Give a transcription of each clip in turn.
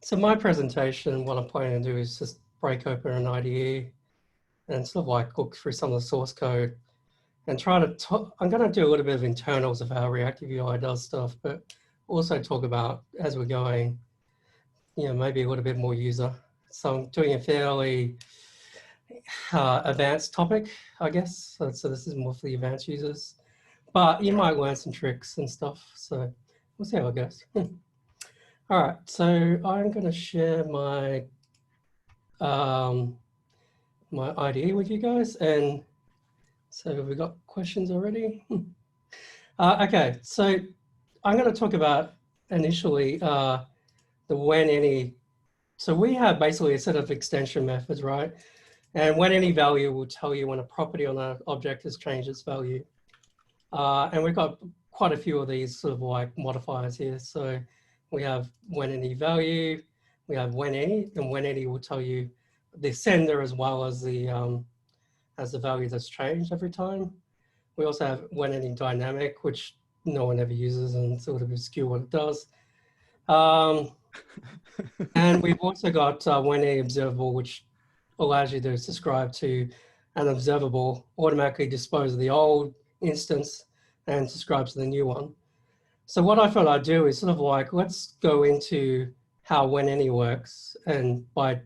So my presentation, what I'm planning to do is just break open an IDE and sort of like look through some of the source code and try to I'm going to do a little bit of internals of how ReactiveUI does stuff, but also talk about, as we're going, maybe a little bit more user. So I'm doing a fairly advanced topic, I guess. So this is more for the advanced users, but you might learn some tricks and stuff. So we'll see how it goes. All right, so I'm going to share my my IDE with you guys, and so have we got questions already? Okay, so I'm going to talk about initially the when any. So we have basically a set of extension methods, right? And when any value will tell you when a property on an object has changed its value. And we've got quite a few of these sort of like modifiers here. So we have when any value, we have when any, and when any will tell you the sender as well as the value that's changed every time. We also have when any dynamic, which no one ever uses and sort of obscure what it does. And we've also got when any observable, which allows you to subscribe to an observable, automatically dispose of the old instance and subscribe to the new one. So what I thought I'd do is sort of like, let's go into how when any works, and by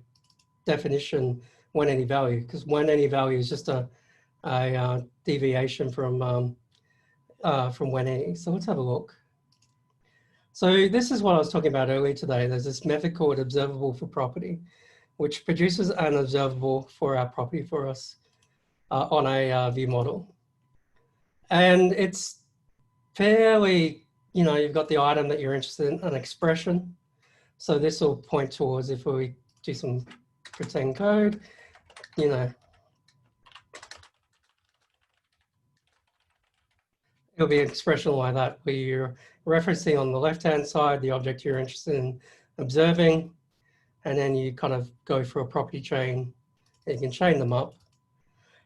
definition, when any value, because when any value is just a deviation from when any. So let's have a look. So this is what I was talking about earlier today. There's this method called observable for property, which produces an observable for our property for us on a view model. And it's fairly, you've got the item that you're interested in, an expression. So this will point towards, if we do some pretend code, it'll be an expression like that, where you're referencing on the left-hand side the object you're interested in observing, and then you kind of go through a property chain, and you can chain them up.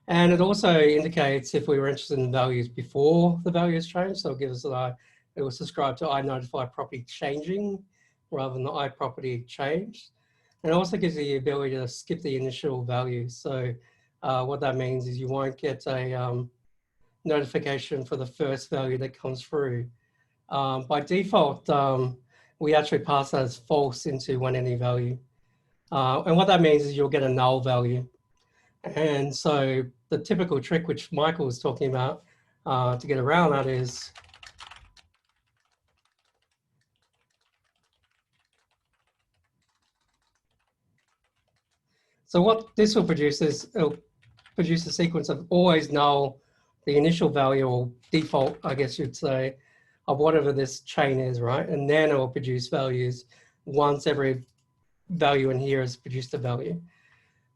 And it also indicates if we were interested in values before the value has changed. So it gives us, it will subscribe to iNotify property changing rather than the iProperty changed. And it also gives you the ability to skip the initial value. So what that means is you won't get a notification for the first value that comes through. By default, we actually pass that as false into when any value. And what that means is you'll get a null value. And so the typical trick, which Michael was talking about to get around that is, so what this will produce is it'll produce a sequence of always null, the initial value or default, I guess you'd say, of whatever this chain is, right? And then it will produce values once every value in here has produced a value.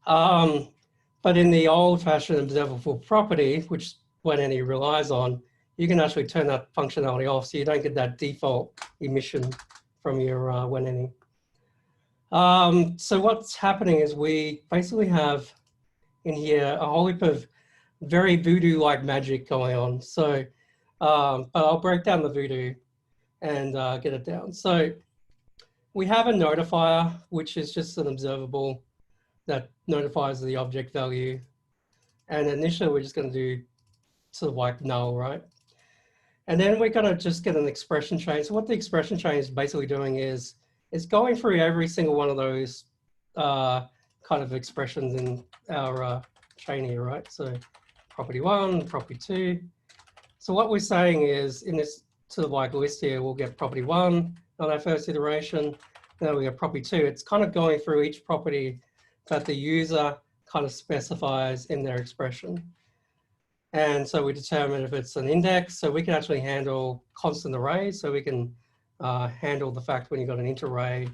But in the old-fashioned observable property, which when any relies on, you can actually turn that functionality off so you don't get that default emission from your when any. So what's happening is we basically have in here a whole heap of very voodoo-like magic going on. So but I'll break down the voodoo and get it down. So we have a notifier, which is just an observable that notifies the object value. And initially we're just going to do sort of like null, right? And then we're going to just get an expression chain. So what the expression chain is basically doing is it's going through every single one of those kind of expressions in our chain here, right? So property 1, property 2. So what we're saying is in this sort of like list here, we'll get property 1 on our first iteration. Then we get property 2. It's kind of going through each property that the user kind of specifies in their expression. And so we determine if it's an index, so we can actually handle constant arrays. So we can handle the fact when you've got an int array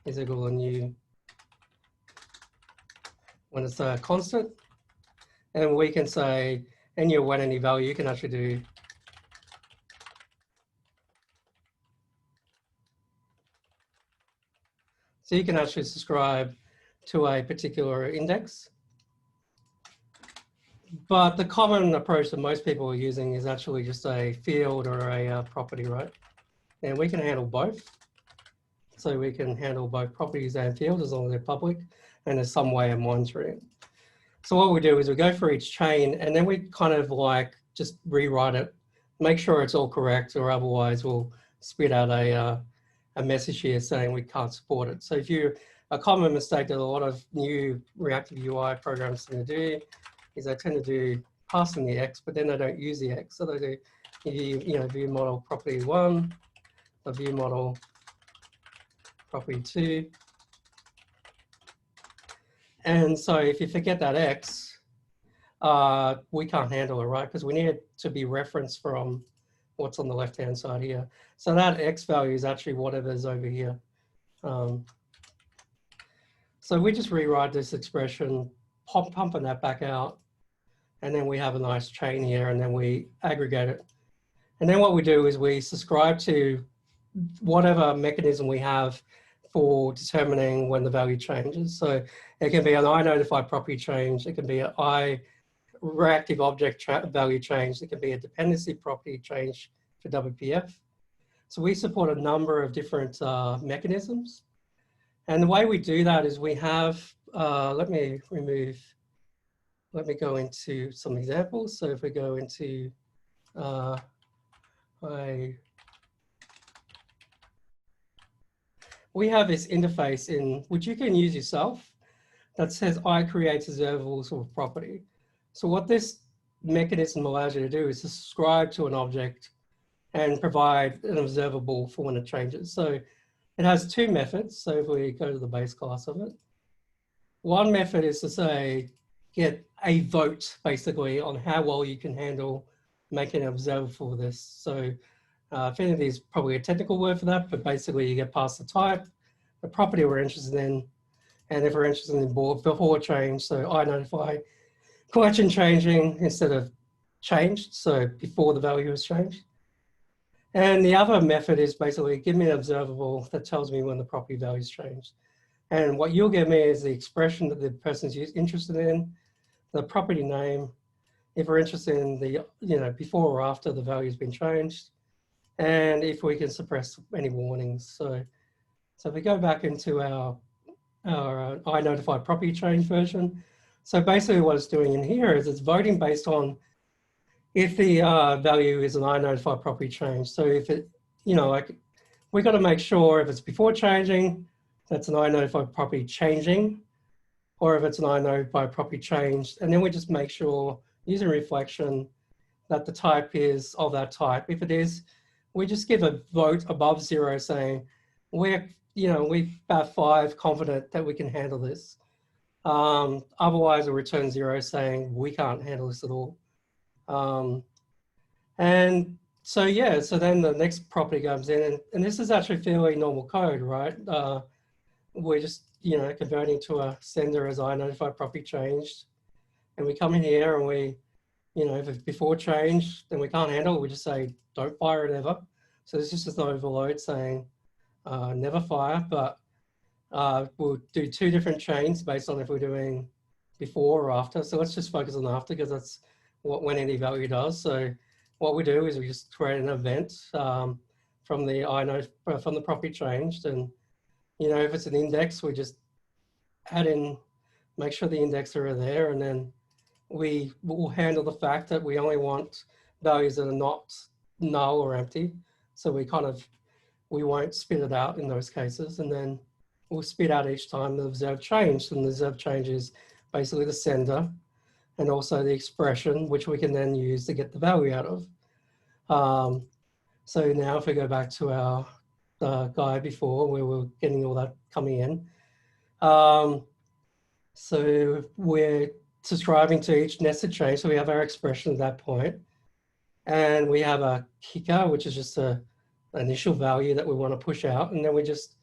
is equal to new when it's a constant. And we can say, in your when any value, you can actually do so you can actually subscribe to a particular index. But the common approach that most people are using is actually just a field or a property, right? And we can handle both. So we can handle both properties and fields as long as they're public, and there's some way of monitoring it. So what we do is we go for each chain, and then we kind of like just rewrite it, make sure it's all correct, or otherwise we'll spit out a message here saying we can't support it. So if you, a common mistake that a lot of new reactive UI programs tend to do is they tend to do passing the X, but then they don't use the X. So they do, view model property 1, a view model property 2. And so if you forget that X, we can't handle it, right? Because we need it to be referenced from what's on the left-hand side here. So that X value is actually whatever's over here. So we just rewrite this expression, pumping that back out, and then we have a nice chain here, and then we aggregate it. And then what we do is we subscribe to whatever mechanism we have for determining when the value changes. So it can be an INotify property change, it can be an reactive object value change, it can be a dependency property change for WPF. So we support a number of different mechanisms. And the way we do that is we have, let me go into some examples. So if we go into we have this interface in which you can use yourself that says I create observables of property. So what this mechanism allows you to do is to subscribe to an object and provide an observable for when it changes. So it has two methods. So if we go to the base class of it, one method is to say, get a vote basically on how well you can handle making an observable for this. So affinity is probably a technical word for that, but basically you get past the type, the property we're interested in, and if we're interested in before change, so INotify collection changing instead of changed, so before the value is changed. And the other method is basically give me an observable that tells me when the property value is changed. And what you'll give me is the expression that the person's interested in, the property name, if we're interested in the, before or after the value has been changed, and if we can suppress any warnings. So if we go back into our INotify property change version, so basically what it's doing in here is it's voting based on if the value is an INotify property change. So if it, we got to make sure if it's before changing, that's an INotify property changing, or if it's an INotify property changed, and then we just make sure using reflection that the type is of that type. If it is, we just give a vote above 0 saying we're about 5 confident that we can handle this. Otherwise, we'll return 0 saying we can't handle this at all. And so, yeah, so then the next property comes in, and this is actually fairly normal code, right? We're just, converting to a sender as INotify property changed. And we come in here and we, if it's before change, then we can't handle it. We just say, don't fire it ever. So this is just an overload saying never fire, but we'll do 2 different chains based on if we're doing before or after. So let's just focus on after because that's when any value does. So what we do is we just create an event from the property changed, and if it's an index, we just add in, make sure the indexes are there, and then we will handle the fact that we only want values that are not null or empty. So we won't spit it out in those cases, and then we'll spit out each time the observed change, and the observed change is basically the sender and also the expression, which we can then use to get the value out of. So now if we go back to our guide before where we're getting all that coming in. So we're subscribing to each nested change. So we have our expression at that point. And we have a kicker, which is just an initial value that we want to push out. And then we just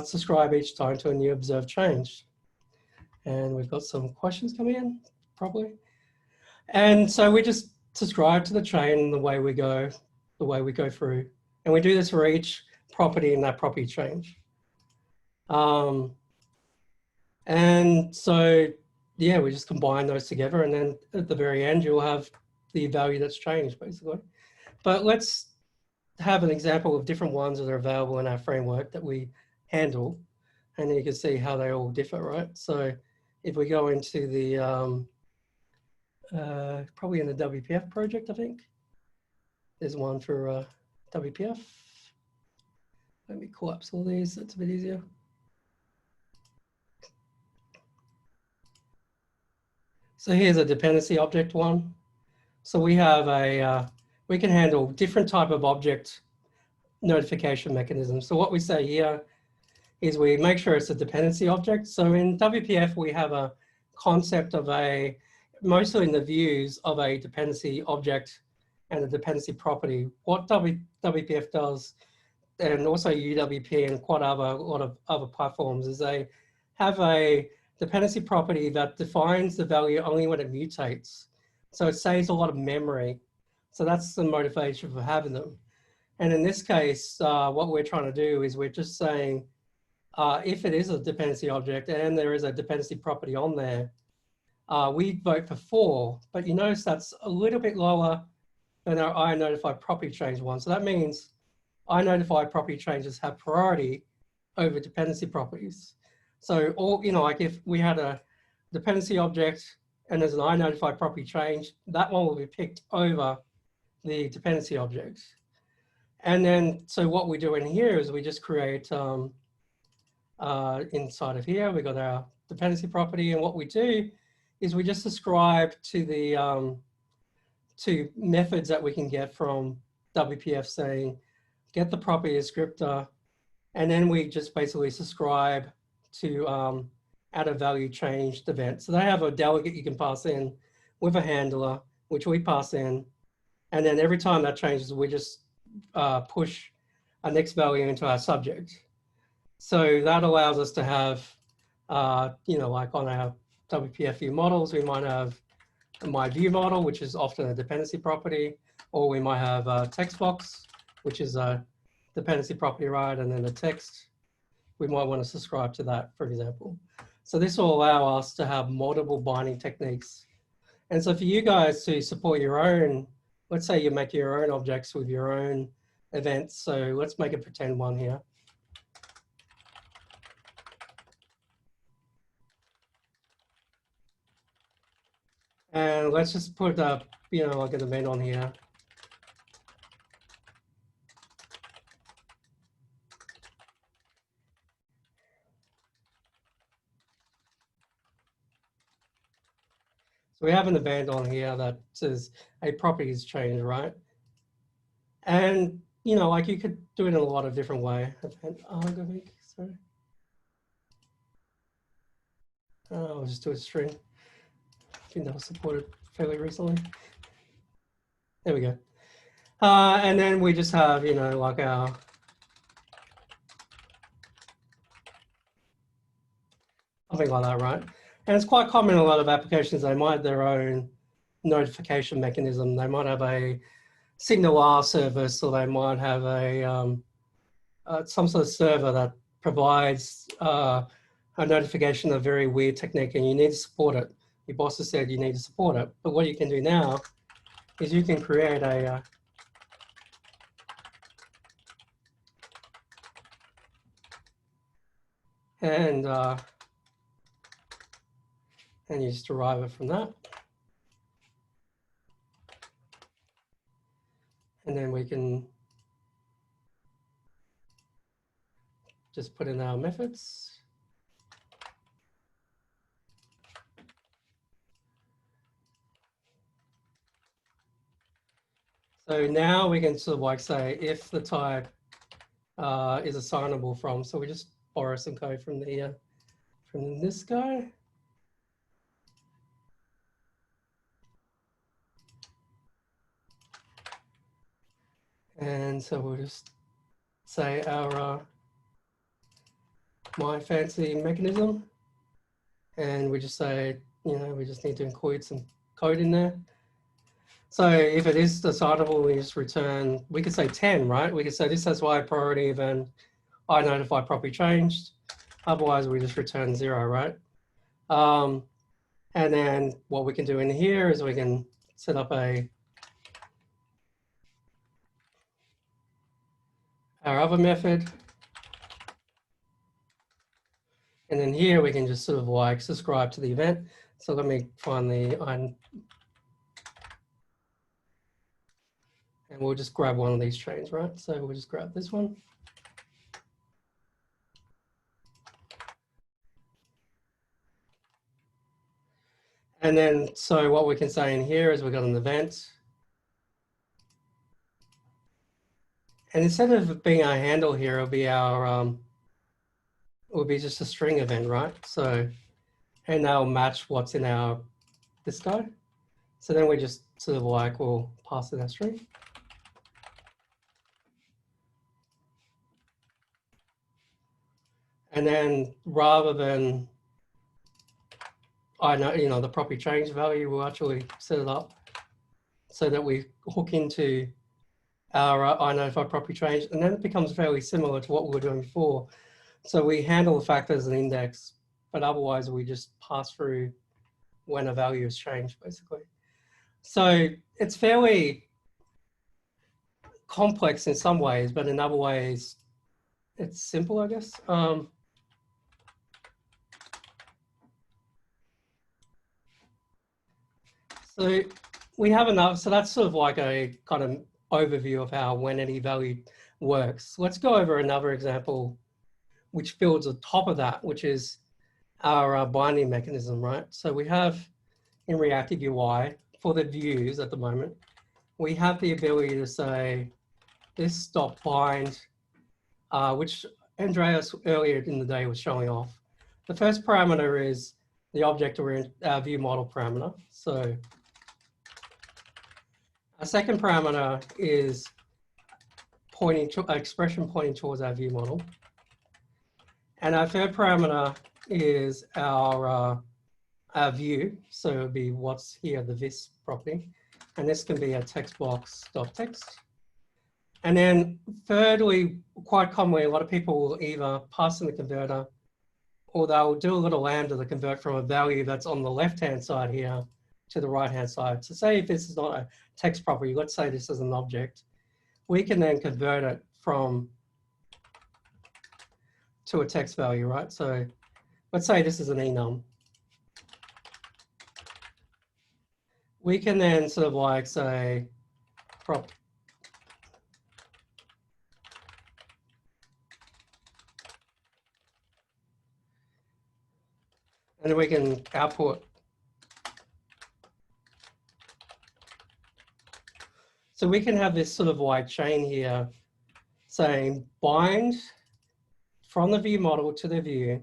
subscribe each time to a new observed change. And we've got some questions coming in, probably. And so we just subscribe to the chain the way we go through. And we do this for each property in that property change. And so, yeah, we just combine those together. And then at the very end, you'll have the value that's changed, basically. But let's have an example of different ones that are available in our framework that we handle, and you can see how they all differ, right? So if we go into the, probably in the WPF project, I think, there's one for WPF. Let me collapse all these, that's a bit easier. So here's a dependency object one. So we have we can handle different type of object notification mechanisms. So what we say here is we make sure it's a dependency object. So in WPF, we have a concept of mostly in the views of a dependency object and a dependency property. What WPF does, and also UWP and quite a lot of other platforms, is they have a dependency property that defines the value only when it mutates. So it saves a lot of memory. So that's the motivation for having them. And in this case, what we're trying to do is we're just saying, if it is a dependency object and there is a dependency property on there, we vote for 4, but you notice that's a little bit lower than our INotify property change one. So that means INotify property changes have priority over dependency properties. So all, like if we had a dependency object and there's an INotify property change, that one will be picked over the dependency object. And then, so what we do in here is we just create, inside of here, we got our dependency property, and what we do is we just ascribe to the to methods that we can get from WPF saying, get the property descriptor, and then we just basically subscribe to add a value changed event. So they have a delegate you can pass in with a handler, which we pass in, and then every time that changes, we just push our next value into our subject. So that allows us to have, like on our WPF view models, we might have my view model, which is often a dependency property, or we might have a text box, which is a dependency property, right? And then the text, we might want to subscribe to that, for example. So this will allow us to have multiple binding techniques. And so for you guys to support your own, let's say you make your own objects with your own events. So let's make a pretend one here. And let's just put up, like an event on here. So we have an event on here that says a property is changed, right? And, like you could do it in a lot of different ways. Sorry. I'll just do a string. I think that was supported fairly recently. There we go. And then we just have, like our something like that, right? And it's quite common in a lot of applications. They might have their own notification mechanism. They might have a signal R service, or they might have a some sort of server that provides a notification, a very weird technique, and you need to support it. Your boss has said you need to support it. But what you can do now is you can create a and you just derive it from that. And then we can just put in our methods. So now we can sort of like say if the type is assignable from, so we just borrow some code from the from this guy. And so we'll just say our my fancy mechanism, and we just say, we just need to include some code in there. So if it is assignable, we just return, we could say 10, right? We could say this has high priority, then INotify property changed. Otherwise, we just return 0, right? And then what we can do in here is we can set up a our other method. And then here we can just sort of like subscribe to the event. So let me find and we'll just grab one of these chains, right? So we'll just grab this one. And then, so what we can say in here is we've got an event. And instead of being our handle here, it'll be our, it will be just a string event, right? So, and that'll match what's in our, this guy. So then we just sort of like, we'll pass in that string. And then rather than, I know, you know, the property change value, we'll actually set it up so that we hook into our I notify property change, and then it becomes fairly similar to what we were doing before. So we handle the factors and index, but otherwise we just pass through when a value is changed, basically. So it's fairly complex in some ways, but in other ways, it's simple, I guess. So we have enough, so that's sort of like a kind of overview of how when any value works. Let's go over another example which builds on top of that, which is our binding mechanism, right? So we have in ReactiveUI for the views at the moment, we have the ability to say this dot bind, which Andreas earlier in the day was showing off. The first parameter is the object or view model parameter. So our second parameter is pointing to expression pointing towards our view model. And our third parameter is our view. So it would be what's here, the this property. And this can be a text box.text. And then thirdly, quite commonly, a lot of people will either pass in the converter or they'll do a little lambda to convert from a value that's on the left-hand side here to the right-hand side. So say if this is not a text property, let's say this is an object, we can then convert it to a text value, right? So let's say this is an enum. We can then sort of like say prop. And then we can output. So we can have this sort of like chain here saying bind from the view model to the view,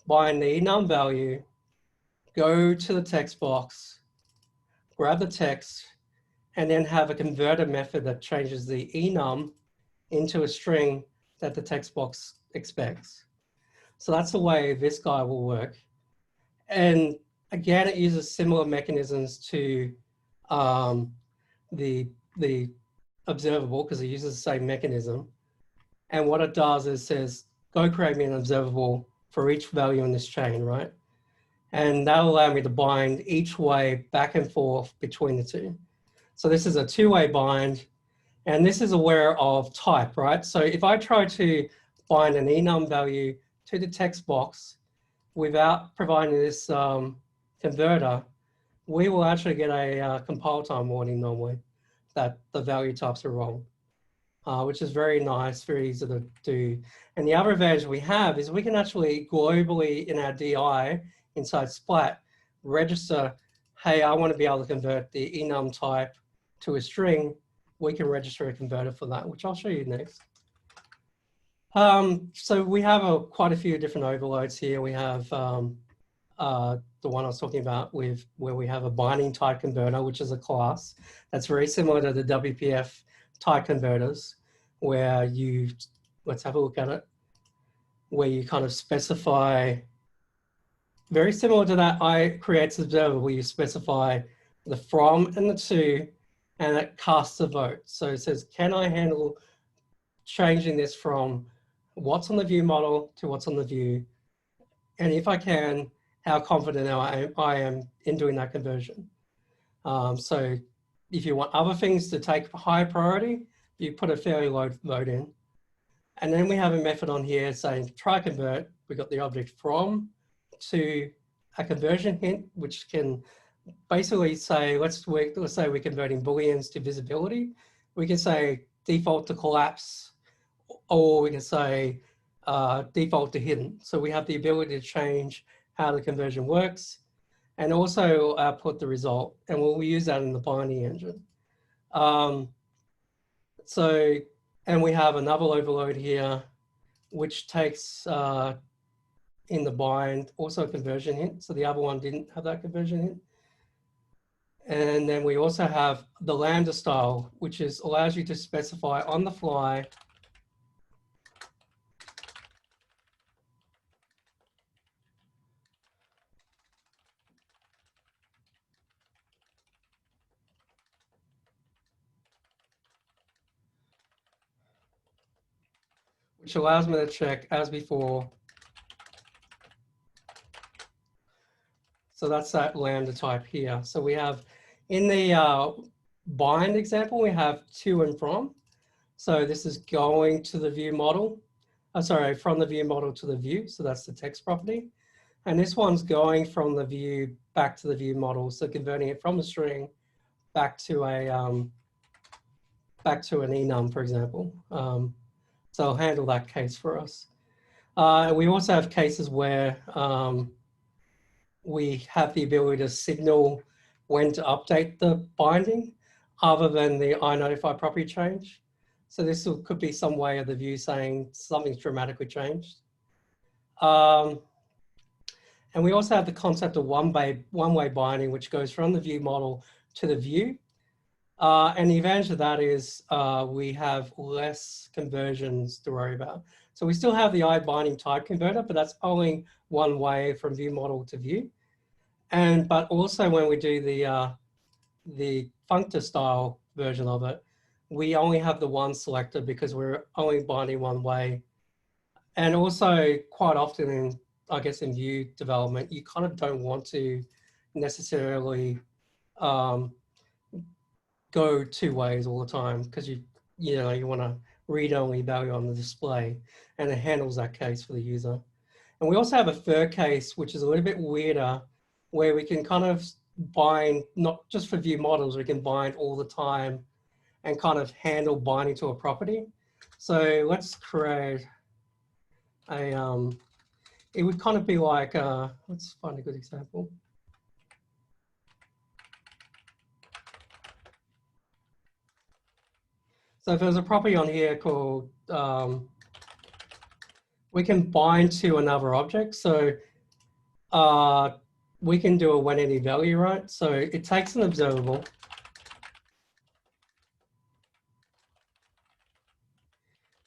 bind the enum value, go to the text box, grab the text, and then have a converter method that changes the enum into a string that the text box expects. So that's the way this guy will work. And again, it uses similar mechanisms to the observable because it uses the same mechanism. And what it does is says, go create me an observable for each value in this chain, right? And that'll allow me to bind each way back and forth between the two. So this is a two-way bind, and this is aware of type, right? So if I try to bind an enum value to the text box without providing this converter, we will actually get a compile time warning normally that the value types are wrong, which is very nice, very easy to do. And the other advantage we have is we can actually globally in our DI inside Splat register, hey, I want to be able to convert the enum type to a string. We can register a converter for that, which I'll show you next. So we have quite a few different overloads here. We have the one I was talking about with where we have a binding type converter, which is a class that's very similar to the WPF type converters, where you, let's have a look at it, where you kind of specify, very similar to that I creates observable, where you specify the from and the to, and it casts a vote. So it says, can I handle changing this from what's on the view model to what's on the view? And if I can, how confident I am in doing that conversion. So if you want other things to take high priority, you put a fairly low vote in. And then we have a method on here saying try convert. We got the object from to a conversion hint, which can basically say, let's say we're converting booleans to visibility. We can say default to collapse, or we can say default to hidden. So we have the ability to change how the conversion works and also output the result. And we'll use that in the binding engine. And we have another overload here, which takes in the bind also a conversion hint. So the other one didn't have that conversion hint. And then we also have the Lambda Style, which allows you to specify on the fly which allows me to check as before. So that's that Lambda type here. So we have in the bind example, we have to and from. So this is going to the view model. Sorry, from the view model to the view. So that's the text property. And this one's going from the view back to the view model. So converting it from a string back to an enum, for example. So I'll handle that case for us. We also have cases where we have the ability to signal when to update the binding other than the iNotify property change. So this could be some way of the view saying something's dramatically changed. And we also have the concept of one-way binding, which goes from the view model to the view. And the advantage of that is we have less conversions to worry about. So we still have the iBinding type converter, but that's only one way from view model to view. But also when we do the functor style version of it, we only have the one selector because we're only binding one way. And also quite often in, I guess, in view development, you kind of don't want to necessarily go two ways all the time because you want to read-only value on the display, and it handles that case for the user. And we also have a third case, which is a little bit weirder, where we can kind of bind, not just for view models, we can bind all the time and kind of handle binding to a property. So let's create a, it would kind of be like, let's find a good example. So if there's a property on here called, we can bind to another object. So we can do a when any value, right? So it takes an observable.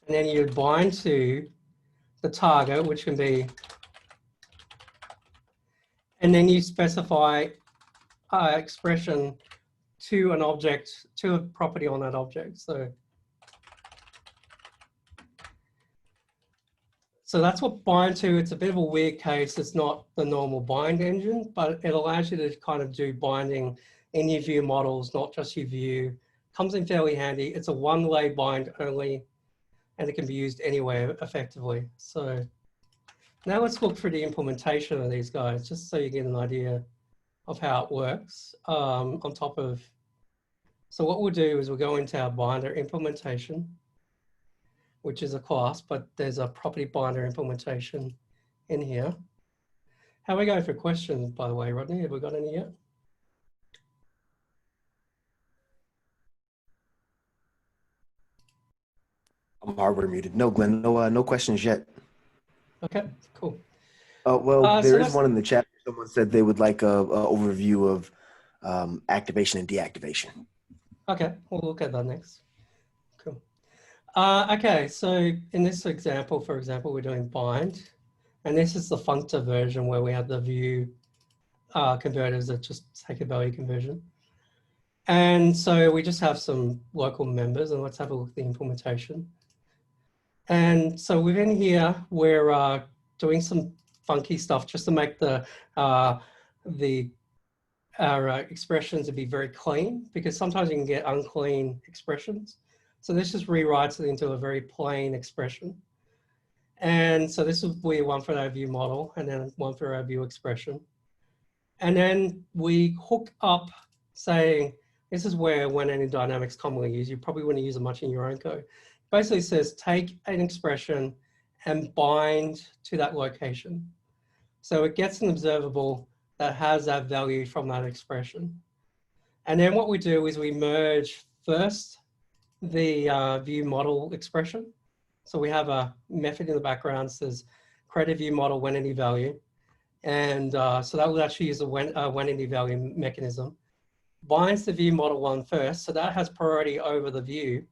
And then you bind to the target, which can be, and then you specify expression to an object, to a property on that object. So that's what bind to. It's a bit of a weird case. It's not the normal bind engine, but it allows you to kind of do binding in your view models, not just your view. Comes in fairly handy. It's a one-way bind only, and it can be used anywhere effectively. So now let's look through the implementation of these guys, just so you get an idea of how it works on top of. So what we'll do is we'll go into our binder implementation, which is a class, but there's a property binder implementation in here. How are we going for questions, by the way, Rodney? Have we got any yet? I'm hardware muted. No, Glenn, no questions yet. Okay, cool. Well, there is one in the chat. Someone said they would like a overview of activation and deactivation. Okay, we'll look at that next. Cool. Okay, so in this example, for example, we're doing bind, and this is the functor version where we have the view converters that just take a value conversion. And so we just have some local members, and let's have a look at the implementation. And so within here, we're doing some funky stuff just to make our expressions to be very clean, because sometimes you can get unclean expressions. So this just rewrites it into a very plain expression. And so this will be one for our view model and then one for our view expression. And then we hook up saying, this is where when any dynamics commonly used, you probably wouldn't use it much in your own code. Basically says take an expression and bind to that location. So it gets an observable that has that value from that expression. And then what we do is we merge first the view model expression. So we have a method in the background that says create a view model when any value. And so that will actually use a when any value mechanism. Binds the view model one first, so that has priority over the view.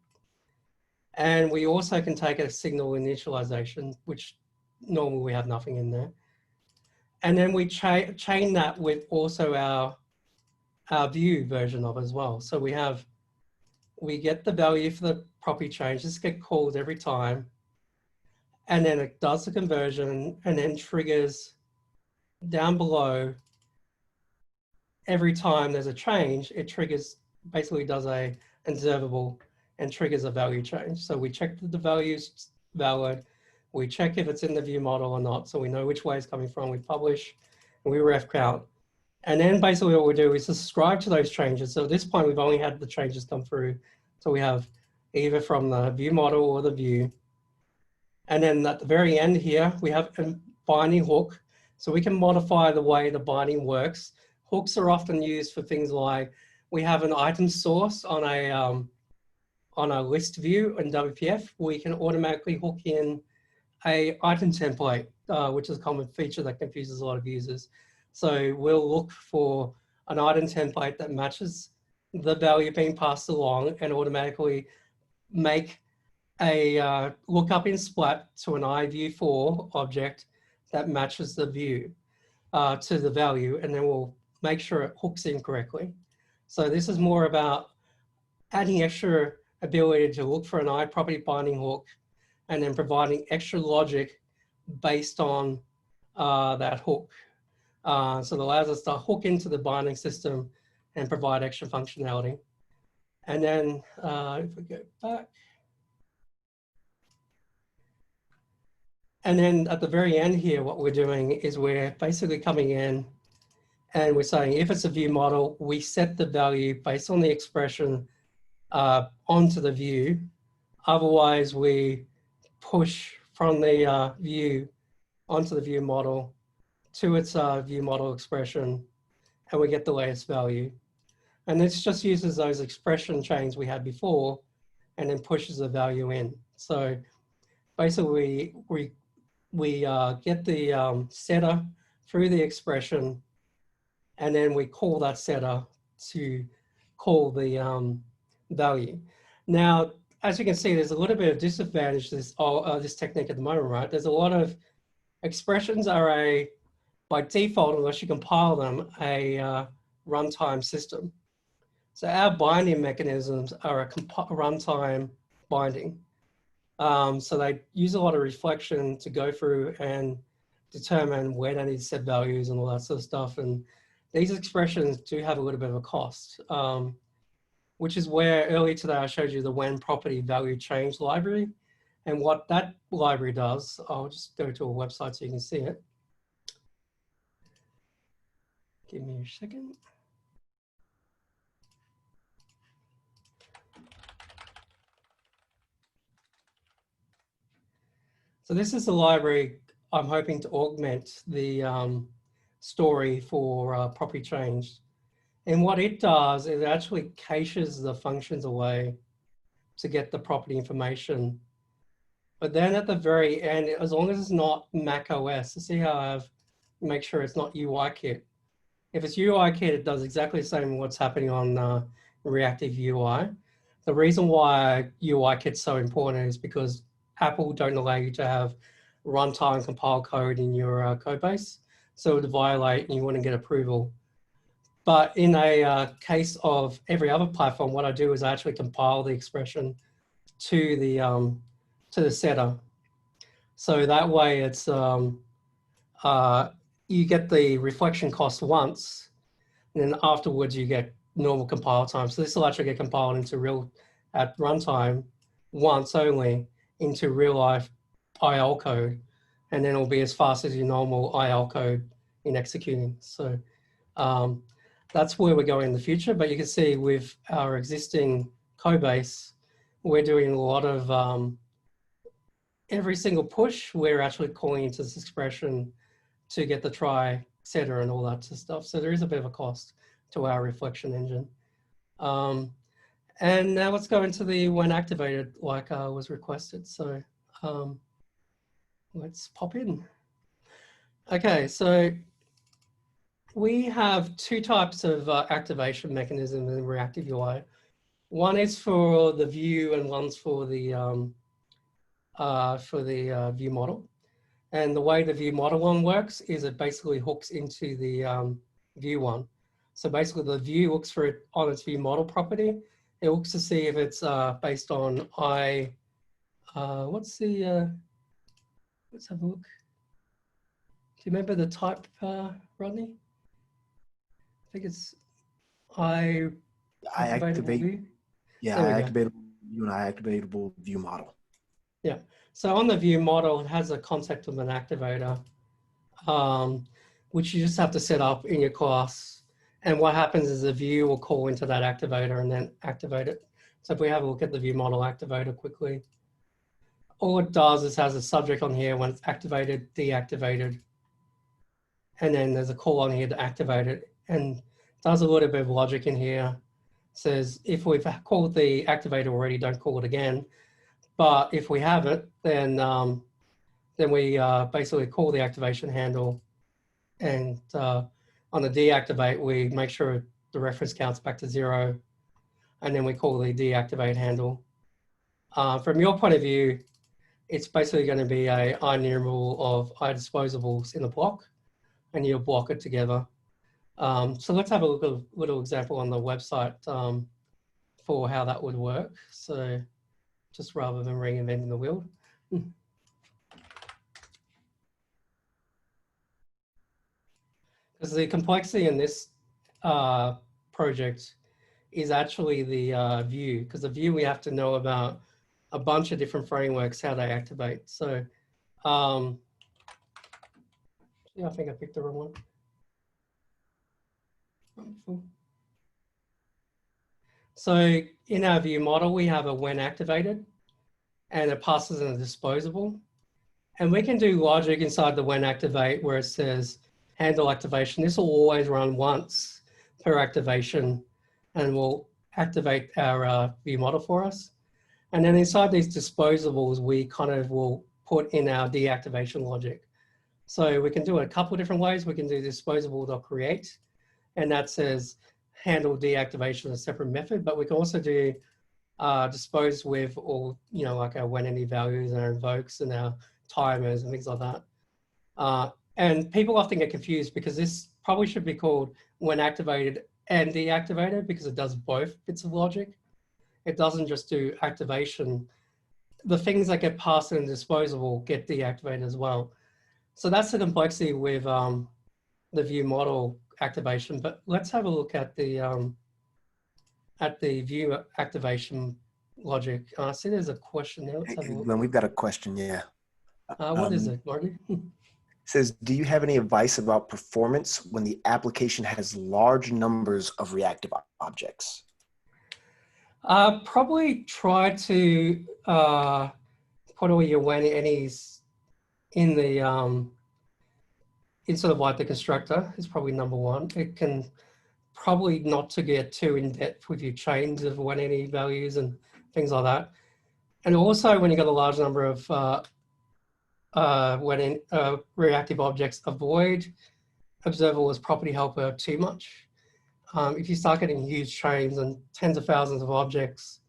And we also can take a signal initialization, which normally we have nothing in there. And then we chain that with also our view version of it as well. So we get the value for the property change. This gets called every time. And then it does the conversion and then triggers down below. Every time there's a change, it triggers, basically does a observable and triggers a value change. So we check that the value's valid. We check if it's in the view model or not. So we know which way it's coming from. We publish and we ref count. And then basically what we do is subscribe to those changes. So at this point, we've only had the changes come through. So we have either from the view model or the view. And then at the very end here, we have a binding hook. So we can modify the way the binding works. Hooks are often used for things like we have an item source on a list view in WPF. We can automatically hook in a item template, which is a common feature that confuses a lot of users. So we'll look for an item template that matches the value being passed along and automatically make a lookup in Splat to an iView4 object that matches the view to the value, and then we'll make sure it hooks in correctly. So this is more about adding extra ability to look for an iProperty binding hook and then providing extra logic based on that hook. So it allows us to hook into the binding system and provide extra functionality. And then if we go back. And then at the very end here, what we're doing is we're basically coming in and we're saying if it's a view model, we set the value based on the expression onto the view. Otherwise, we push from the view onto the view model to its view model expression, and we get the latest value. And this just uses those expression chains we had before and then pushes the value in. So basically, we get the setter through the expression, and then we call that setter to call the value. Now, as you can see, there's a little bit of disadvantage to this technique at the moment, right? There's a lot of expressions are by default, unless you compile them, a runtime system. So our binding mechanisms are a runtime binding. So they use a lot of reflection to go through and determine where they need to set values and all that sort of stuff. And these expressions do have a little bit of a cost, which is where earlier today I showed you the when property value change library. And what that library does, I'll just go to a website so you can see it. Give me a second. So this is the library I'm hoping to augment the story for property change. And what it does is it actually caches the functions away to get the property information. But then at the very end, as long as it's not Mac OS, so see how I have make sure it's not UIKit. If it's UIKit, it does exactly the same what's happening on ReactiveUI. The reason why UIKit is so important is because Apple don't allow you to have runtime compile code in your code base. So it would violate and you wouldn't get approval. But in a case of every other platform, what I do is I actually compile the expression to the setter. So that way it's, you get the reflection cost once, and then afterwards you get normal compile time. So this will actually get compiled into real at runtime, once only into real life IL code, and then it'll be as fast as your normal IL code in executing. So that's where we're going in the future. But you can see with our existing code base, we're doing a lot of every single push, we're actually calling into this expression to get the try, et cetera, and all that sort of stuff. So there is a bit of a cost to our reflection engine. And now let's go into the when activated, like was requested. So let's pop in. Okay, so we have two types of activation mechanisms in ReactiveUI. One is for the view and one's for the view model. And the way the view model one works is it basically hooks into the view one. So basically the view looks for it on its view model property. It looks to see if it's based on let's have a look. Do you remember the type, Rodney? I think it's activatable view. Yeah, activatable view and activatable view model. Yeah. So on the view model, it has a concept of an activator, which you just have to set up in your class. And what happens is the view will call into that activator and then activate it. So if we have a look at the view model activator quickly, all it does is has a subject on here when it's activated, deactivated, and then there's a call on here to activate it, and does a little bit of logic in here. Says if we've called the activator already, don't call it again. But if we haven't, then we basically call the activation handle, and on the deactivate, we make sure the reference counts back to 0, and then we call the deactivate handle. From your point of view, it's basically going to be a enumerable of disposables in a block, and you'll block it together. So let's have a look at a little example on the website for how that would work. So just rather than reinventing the wheel. Because the complexity in this project is actually the view, because the view we have to know about a bunch of different frameworks, how they activate. So yeah, I think I picked the wrong one. Wonderful. So in our view model, we have a when activated, and it passes in a disposable. And we can do logic inside the when activate where it says handle activation. This will always run once per activation and will activate our view model for us. And then inside these disposables, we kind of will put in our deactivation logic. So we can do it a couple of different ways. We can do disposable.create, and that says handle deactivation as a separate method, but we can also do dispose with all, like our when any values and our invokes and our timers and things like that. And people often get confused because this probably should be called when activated and deactivated because it does both bits of logic. It doesn't just do activation. The things that get passed in disposable get deactivated as well. So that's the complexity with the view model activation. But let's have a look at the view activation logic. I see there's a question there. Let's have a look. Glenn, we've got a question, yeah. What is it, Marty? It says, do you have any advice about performance when the application has large numbers of reactive objects? Probably try to put all your when any's in the in sort of like the constructor is probably number one. It can probably not to get too in depth with your chains of when any values and things like that. And also when you got a large number of reactive objects, avoid observable as property helper too much. If you start getting huge chains and tens of thousands of objects,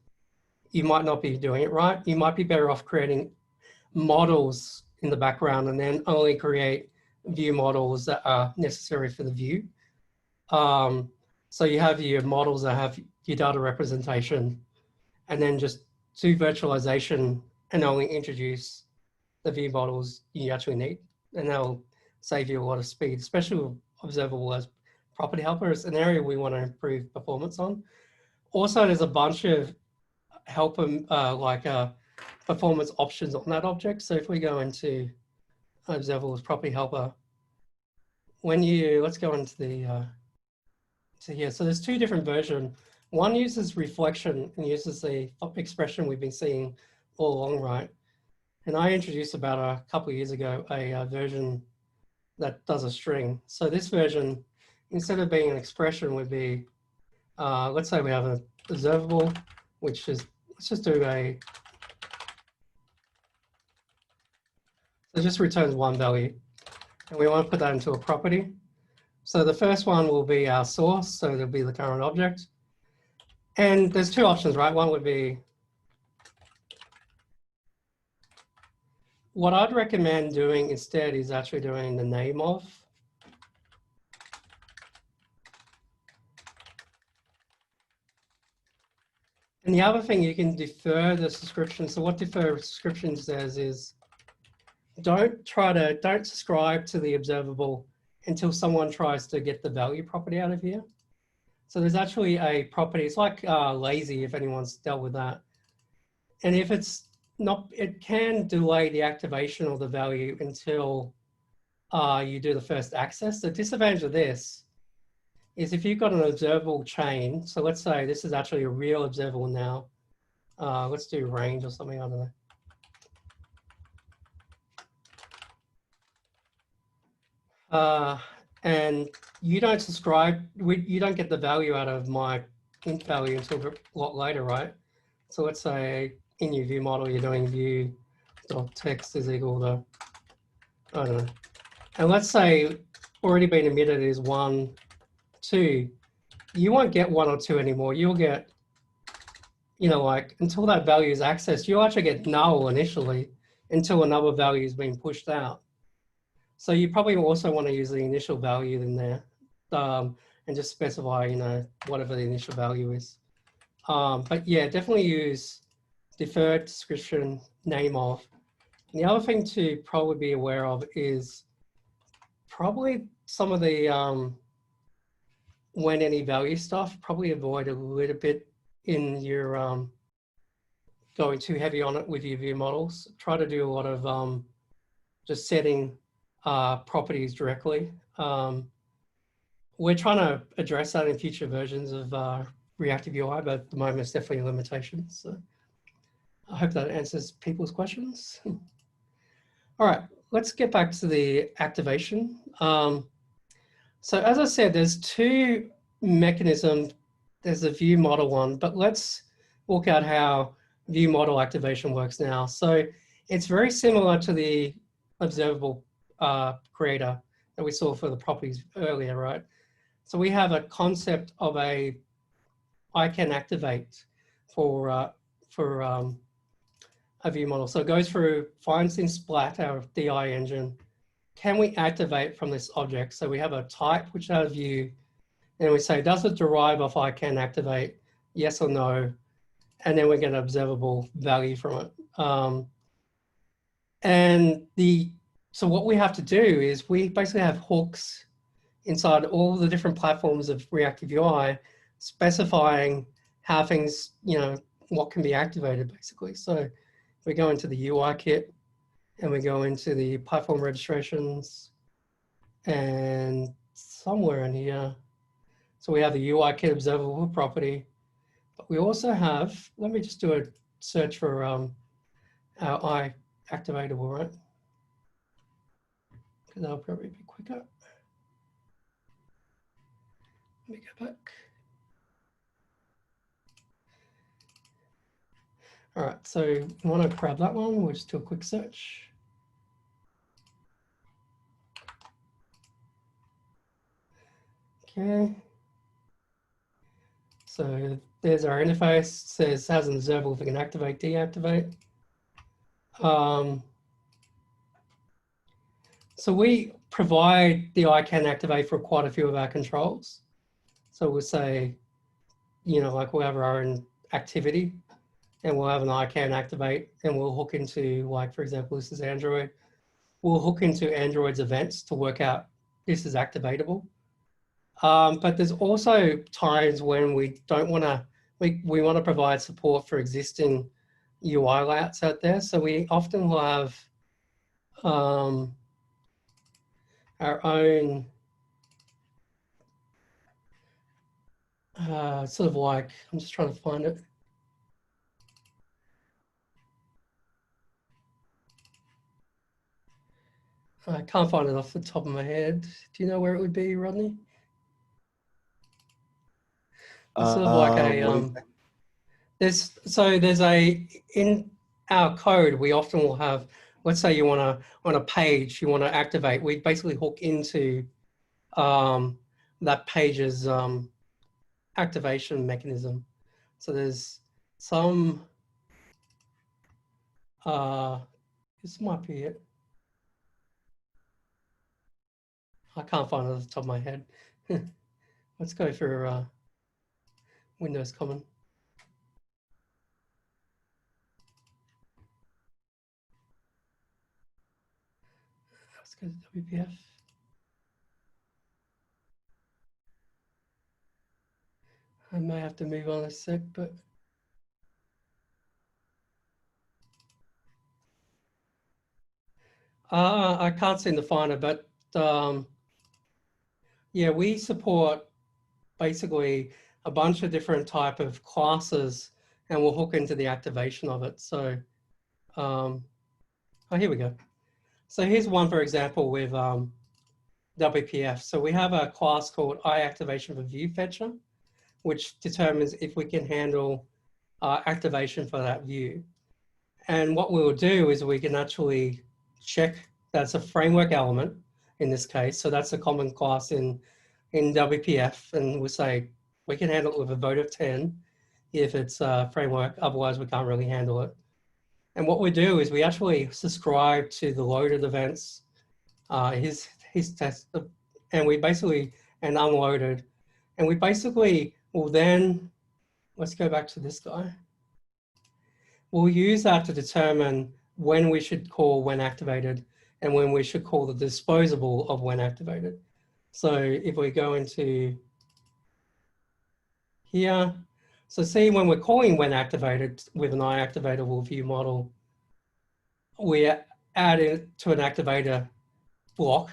you might not be doing it right. You might be better off creating models in the background and then only create view models that are necessary for the view. So you have your models that have your data representation and then just do virtualization and only introduce the view models you actually need. And that'll save you a lot of speed, especially with observable as property helper. It's an area we want to improve performance on. Also, there's a bunch of helper, performance options on that object. So if we go into Observable's property helper, when you, let's go into the, to here. So there's two different versions. One uses reflection and uses the expression we've been seeing all along, right? And I introduced about a couple of years ago a version that does a string. So this version, instead of being an expression, would be, let's say we have an observable, which is, let's just do a, so it just returns one value. And we want to put that into a property. So the first one will be our source, so it'll be the current object. And there's two options, right? One would be, what I'd recommend doing instead is actually doing the name of. And the other thing, you can defer the description. So what defer description says is, don't subscribe to the observable until someone tries to get the value property out of here. So there's actually a property, it's like lazy if anyone's dealt with that. And if it's not, it can delay the activation of the value until you do the first access. The disadvantage of this is if you've got an observable chain, so let's say this is actually a real observable now. Let's do range or something, I don't know. And you don't subscribe, you don't get the value out of my int value until a lot later, right? So let's say in your view model, you're doing view.text is equal to, I don't know. And let's say already been emitted is 1, 2. You won't get 1 or 2 anymore. You'll get, you know, like until that value is accessed, you'll actually get null initially until another value is being pushed out. So you probably also want to use the initial value in there and just specify, you know, whatever the initial value is. But yeah, definitely use deferred description name of. And the other thing to probably be aware of is probably some of the when any value stuff, probably avoid a little bit in your going too heavy on it with your view models. Try to do a lot of just setting properties directly. We're trying to address that in future versions of ReactiveUI, but at the moment it's definitely a limitation. So I hope that answers people's questions. All right, let's get back to the activation. So as I said, there's two mechanisms. There's a view model one, but let's work out how view model activation works now. So it's very similar to the observable creator that we saw for the properties earlier, right? So we have a concept of a can activate for a view model. So it goes through, finds in Splat, our DI engine. Can we activate from this object? So we have a type, which is our view, and we say, does it derive off I can activate? Yes or no? And then we get an observable value from it. So what we have to do is we basically have hooks inside all the different platforms of ReactiveUI, specifying how things, you know, what can be activated basically. So we go into the UI kit and we go into the platform registrations and somewhere in here. So we have the UI kit observable property, but we also have, let me just do a search for our I activatable, right? Because that'll probably be quicker. Let me go back. All right, so you want to grab that one, we'll just do a quick search. Okay. So there's our interface, says has an observable if we can activate, deactivate. So we provide the I can activate for quite a few of our controls. So we'll say, you know, like we'll have our own activity and we'll have an I can activate and we'll hook into, like, for example, this is Android. We'll hook into Android's events to work out this is activatable. But there's also times when we don't want to we want to provide support for existing UI layouts out there. So we often will have our own sort of like, I'm just trying to find it. I can't find it off the top of my head. Do you know where it would be, Rodney? It's sort of like a, there's in our code, we often will have, let's say you want to, on a page, you want to activate, we basically hook into that page's activation mechanism. So there's some, this might be it. I can't find it off the top of my head. Let's go for Windows Common. Let's go to WPF. I may have to move on a sec, but I can't seem to find it, but yeah, we support basically a bunch of different type of classes and we'll hook into the activation of it. So, oh, here we go. So here's one, for example, with WPF. So we have a class called iActivation for view fetcher, which determines if we can handle activation for that view. And what we'll do is we can actually check that's a framework element in this case. So that's a common class in WPF. And we'll say we can handle it with a vote of 10 if it's a framework, otherwise we can't really handle it. And what we do is we actually subscribe to the loaded events, his test, and we basically, and unloaded. And we basically will then, let's go back to this guy. We'll use that to determine when we should call when activated and when we should call the disposable of when activated. So if we go into here, so see when we're calling when activated with an iActivatable view model, we add it to an activator block.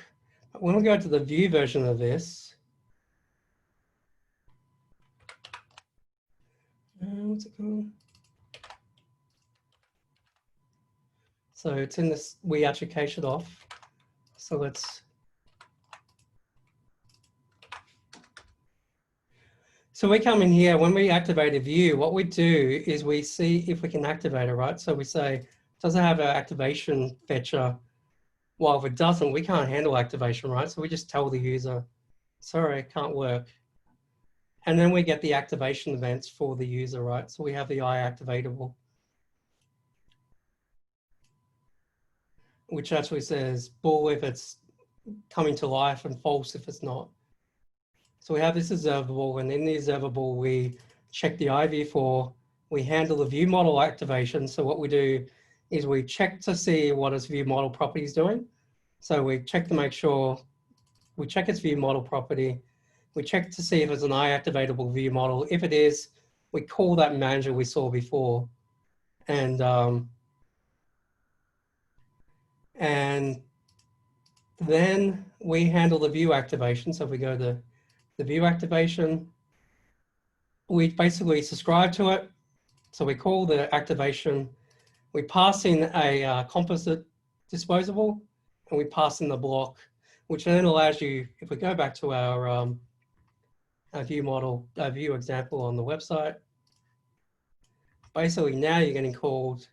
When we go to the view version of this, what's it called? So it's in this, we actually cache it off. So let's, so we come in here, when we activate a view, what we do is we see if we can activate it, right? So we say, does it have an activation fetcher? Well, if it doesn't, we can't handle activation, right? So we just tell the user, sorry, it can't work. And then we get the activation events for the user, right? So we have the iActivatable, which actually says bool if it's coming to life and false if it's not. So we have this observable, and in the observable, we check the IV4, we handle the view model activation. So what we do is we check to see what its view model property is doing. So we check to make sure, we check its view model property. We check to see if it's an iActivatable view model. If it is, we call that manager we saw before. And then we handle the view activation. So if we go to the view activation, we basically subscribe to it. So we call the activation, we pass in a composite disposable, and we pass in the block, which then allows you, if we go back to our view model, view example on the website, basically now you're getting called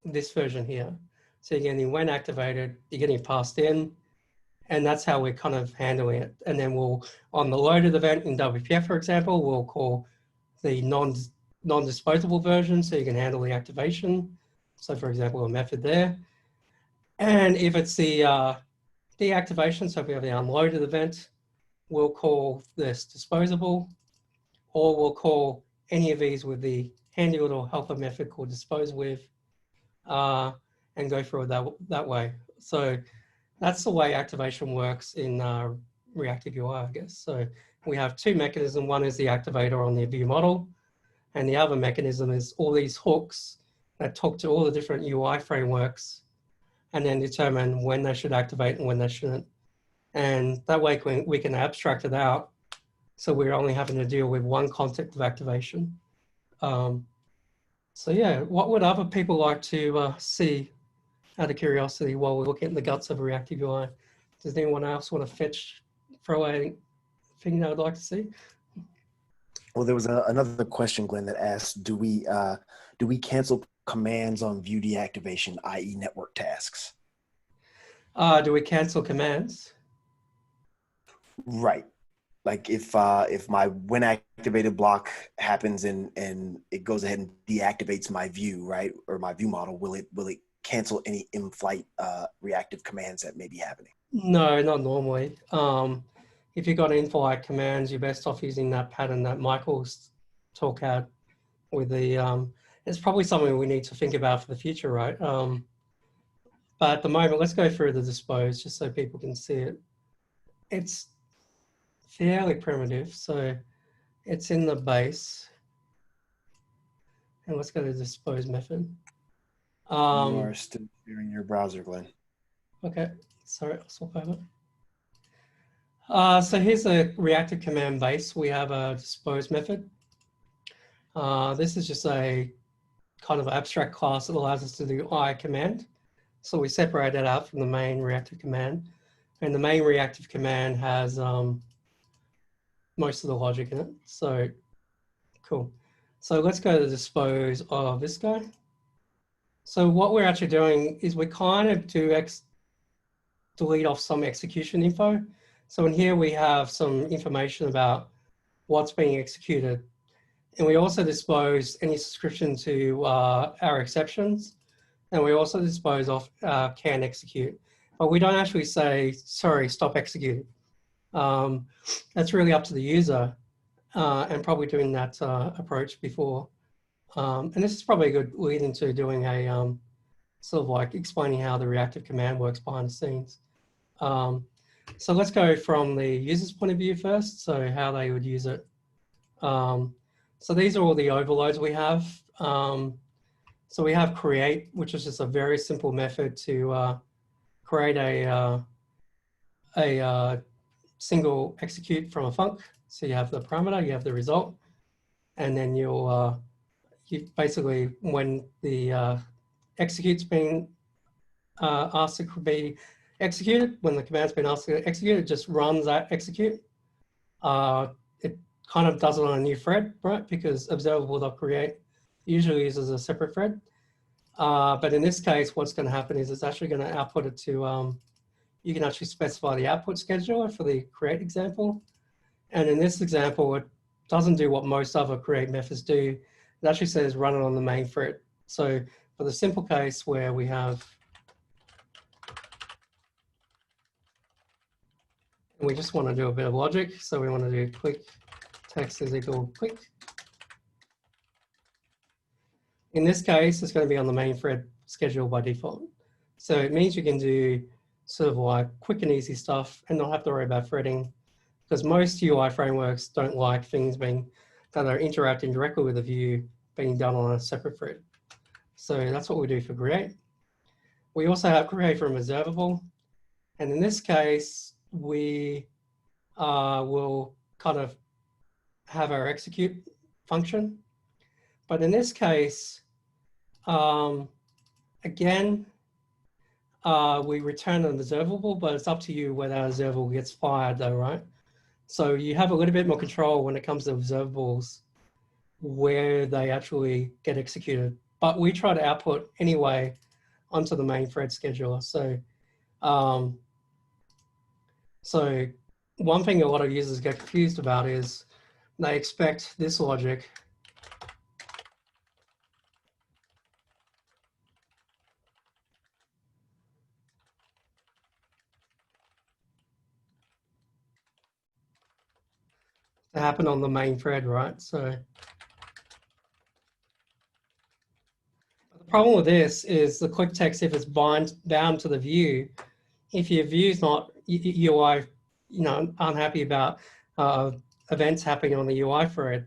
this version here. So you're getting when activated, you're getting passed in, and that's how we're kind of handling it. And then we'll, on the loaded event in WPF, for example, we'll call the non-disposable version so you can handle the activation. So for example, a method there. And if it's the deactivation, so if we have the unloaded event, we'll call this disposable, or we'll call any of these with the handy little helper method called dispose with, and go through it that way. So that's the way activation works in ReactiveUI, I guess. So we have two mechanisms. One is the activator on the view model, And the other mechanism is all these hooks that talk to all the different UI frameworks and then determine when they should activate and when they shouldn't. And that way we can abstract it out. So we're only having to deal with one concept of activation. So yeah, what would other people like to see out of curiosity while we're looking at the guts of a reactive UI? Does anyone else want to throw a thing they would like to see? Well, there was another question, Glenn, that asked, do we cancel commands on view deactivation, i.e. network tasks? Do we cancel commands? Right. Like if my when activated block happens and it goes ahead and deactivates my view, right, or my view model, will it cancel any in-flight reactive commands that may be happening? No, not normally. If you've got in-flight commands, you're best off using that pattern that Michael's talked at with the, it's probably something we need to think about for the future, right? But at the moment, let's go through the dispose just so people can see it. It's fairly primitive, so it's in the base. And let's go to the dispose method. You are still sharing your browser, Glenn. Okay, sorry, I'll swap over. So here's a reactive command base. We have a dispose method. This is just a kind of abstract class that allows us to do I command. So we separate that out from the main reactive command. And the main reactive command has most of the logic in it. So cool. So let's go to dispose of this guy. So what we're actually doing is we kind of delete off some execution info. So in here we have some information about what's being executed. And we also dispose any subscription to our exceptions. And we also dispose of can execute. But we don't actually say, sorry, stop executing. That's really up to the user and probably doing that approach before. And this is probably a good lead into doing a sort of like explaining how the reactive command works behind the scenes. So let's go from the user's point of view first, so how they would use it. So these are all the overloads we have. So we have create, which is just a very simple method to create a single execute from a func. So you have the parameter, you have the result, and then you basically, when the execute's been asked to be executed, when the command's been asked to execute, it just runs that execute. It kind of does it on a new thread, right? Because observable.create usually uses a separate thread. But in this case, what's going to happen is it's actually going to output it to, you can actually specify the output scheduler for the create example. And in this example, it doesn't do what most other create methods do. It actually says run it on the main thread. So for the simple case where we have, and we just want to do a bit of logic. So we want to do click text is equal click. In this case, it's going to be on the main thread schedule by default. So it means you can do sort of like quick and easy stuff and not have to worry about threading, because most UI frameworks don't like things that are interacting directly with the view being done on a separate thread. So that's what we do for create. We also have create from observable. And in this case, we will kind of have our execute function. But in this case, again, we return an observable, but it's up to you whether that observable gets fired though, right? So you have a little bit more control when it comes to observables, where they actually get executed. But we try to output anyway onto the main thread scheduler. So one thing a lot of users get confused about is they expect this logic to happen on the main thread, right? So the problem with this is the click text, if it's bound to the view, if your view's not UI, unhappy about events happening on the UI thread,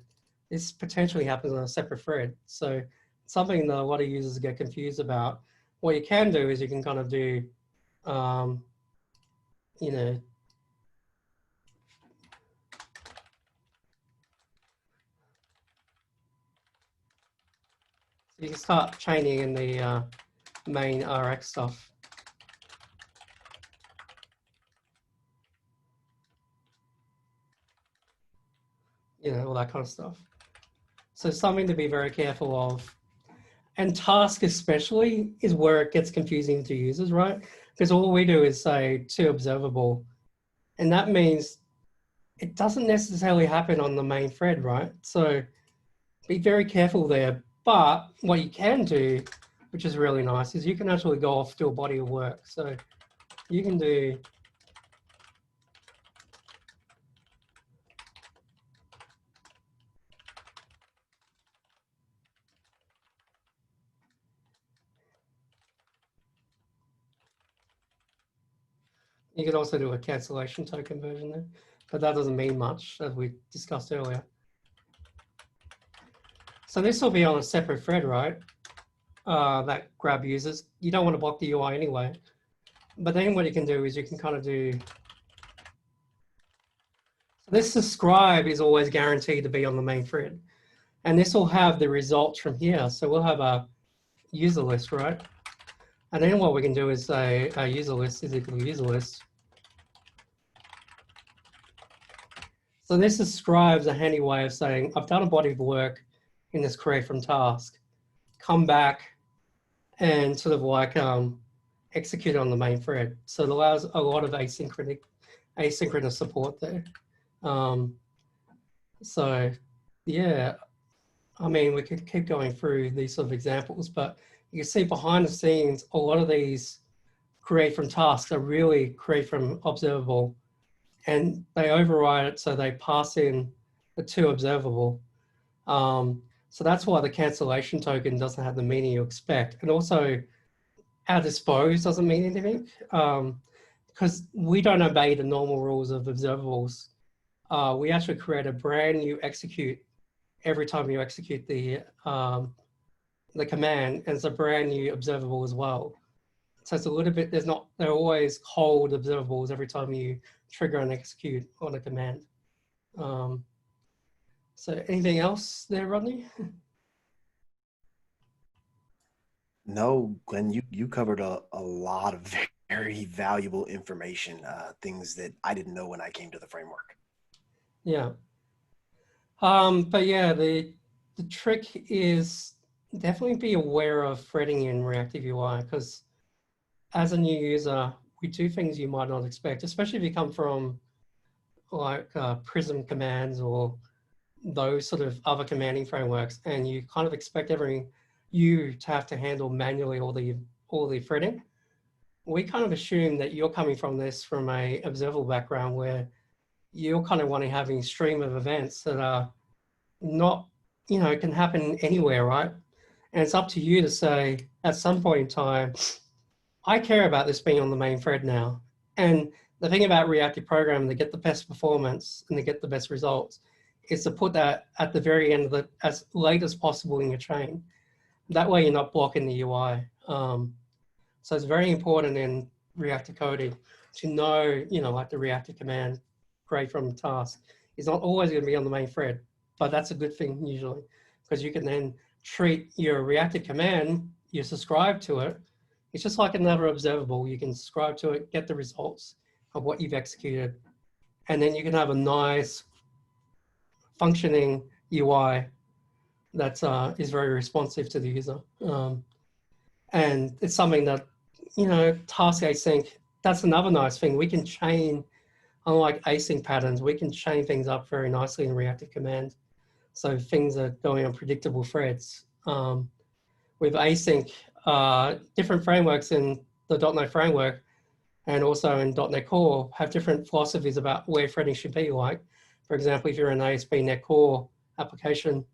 this potentially happens on a separate thread. So something that a lot of users get confused about. What you can do is you can kind of do, you know, you can start chaining in the main RX stuff. You know, all that kind of stuff. So something to be very careful of. And task especially is where it gets confusing to users, right? Because all we do is say to observable. And that means it doesn't necessarily happen on the main thread, right? So be very careful there. But what you can do, which is really nice, is you can actually go off to a body of work. So you can do you could also do a cancellation token version there, but that doesn't mean much, as we discussed earlier. So this will be on a separate thread, right? That grab users. You don't want to block the UI anyway. But then what you can do is you can kind of do, so this subscribe is always guaranteed to be on the main thread. And this will have the results from here. So we'll have a user list, right? And then what we can do is say a user list is equal to user list. So this describes a handy way of saying, I've done a body of work in this create from task, come back and sort of like execute on the main thread. So it allows a lot of asynchronous support there. So yeah, I mean, we could keep going through these sort of examples, but you can see behind the scenes, a lot of these create from tasks are really create from observable, and they override it so they pass in the to observable. So that's why the cancellation token doesn't have the meaning you expect. And also our dispose doesn't mean anything because we don't obey the normal rules of observables. We actually create a brand new execute every time you execute the command, and it's a brand new observable as well. So it's a little bit, they're always cold observables every time you trigger and execute on a command. So anything else there, Rodney? No, Glenn, you covered a lot of very valuable information, things that I didn't know when I came to the framework. Yeah. But yeah, the trick is definitely be aware of threading in ReactiveUI, because as a new user, we do things you might not expect, especially if you come from like Prism commands or those sort of other commanding frameworks, and you kind of expect you to have to handle manually all the threading. We kind of assume that you're coming from this from a observable background where you're kind of wanting having a stream of events that are not, you know, can happen anywhere, right? And it's up to you to say at some point in time, I care about this being on the main thread now. And the thing about reactive programming to get the best performance and to get the best results is to put that at the very end of the, as late as possible in your chain. That way you're not blocking the UI. So it's very important in reactive coding to know, you know, like the reactive command create from task is not always going to be on the main thread, but that's a good thing usually, because you can then treat your reactive command, you subscribe to it. It's just like another observable. You can subscribe to it, get the results of what you've executed, and then you can have a nice functioning UI that is very responsive to the user. And it's something that, you know, task async, that's another nice thing. We can chain, unlike async patterns, we can chain things up very nicely in reactive command. So things are going on predictable threads. With async, different frameworks in the .NET framework and also in .NET Core have different philosophies about where threading should be like. For example, if you're an ASP.NET Core application,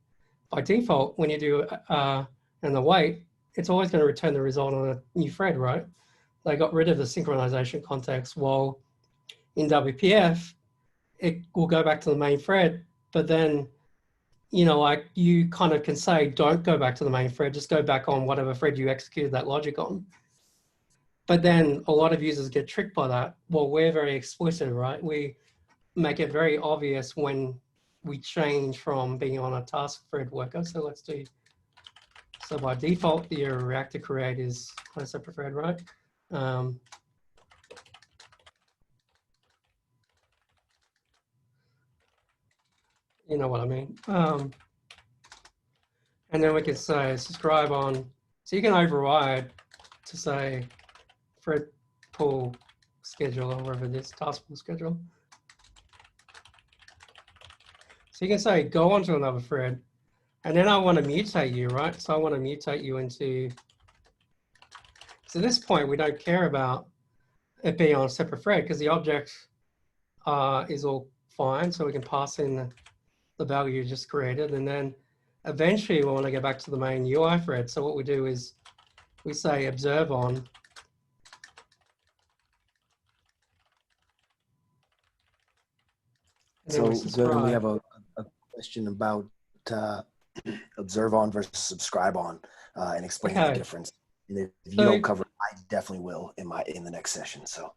by default, when you do an await, it's always going to return the result on a new thread, right? They got rid of the synchronization context, while in WPF, it will go back to the main thread, but then you know, like you kind of can say, don't go back to the main thread, just go back on whatever thread you executed that logic on. But then a lot of users get tricked by that. Well, we're very explicit, right? We make it very obvious when we change from being on a task thread worker. So let's do, so by default, your Reactor create is on a separate thread, right? You know what I mean? And then we can say subscribe on, so you can override to say thread pool schedule or whatever this task pool schedule. So you can say go onto another thread, and then I want to mutate you, right? So I want to mutate you into, so at this point we don't care about it being on a separate thread because the object is all fine. So we can pass in the value you just created, and then eventually we want to go back to the main UI thread. So what we do is we say observe on. So Glenn, we have a question about observe on versus subscribe on and explain the difference. And if you don't cover it, I definitely will in the next session. So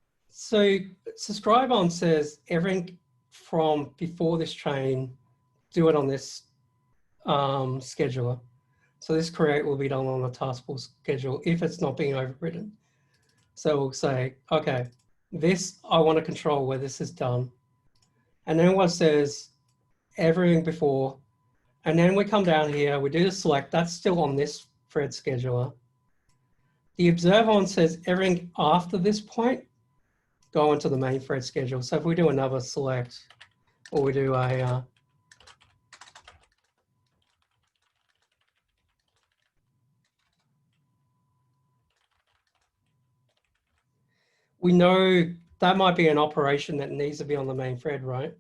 subscribe on says everything from before this chain, do it on this scheduler. So this create will be done on the task pool schedule if it's not being overridden. So we'll say, okay, this I want to control where this is done. And then what says everything before, and then we come down here, we do the select, that's still on this thread scheduler. The observe on says everything after this point, go into the main thread schedule. So if we do another select, or we do a, we know that might be an operation that needs to be on the main thread, right?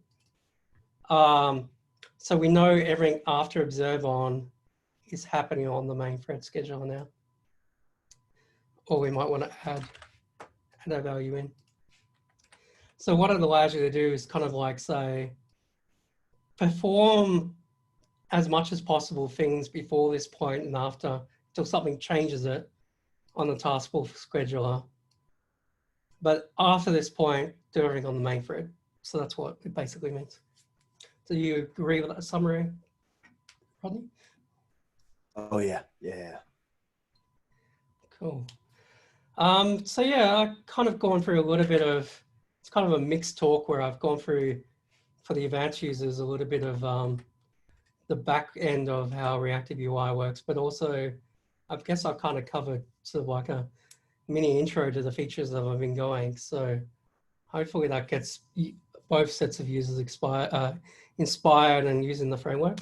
So we know everything after observe on is happening on the main thread scheduler now. Or we might want to add that value in. So what it allows you to do is kind of like say, perform as much as possible things before this point and after until something changes it on the task pool scheduler. But after this point, do everything on the main thread. So that's what it basically means. Do you agree with that summary, Rodney? Oh yeah, yeah. Cool. So yeah, I've kind of gone through a little bit of, it's kind of a mixed talk where I've gone through, for the advanced users, a little bit of the back end of how Reactive UI works, but also I guess I've kind of covered sort of like a mini intro to the features that I've been going. So hopefully that gets both sets of users inspired and using the framework.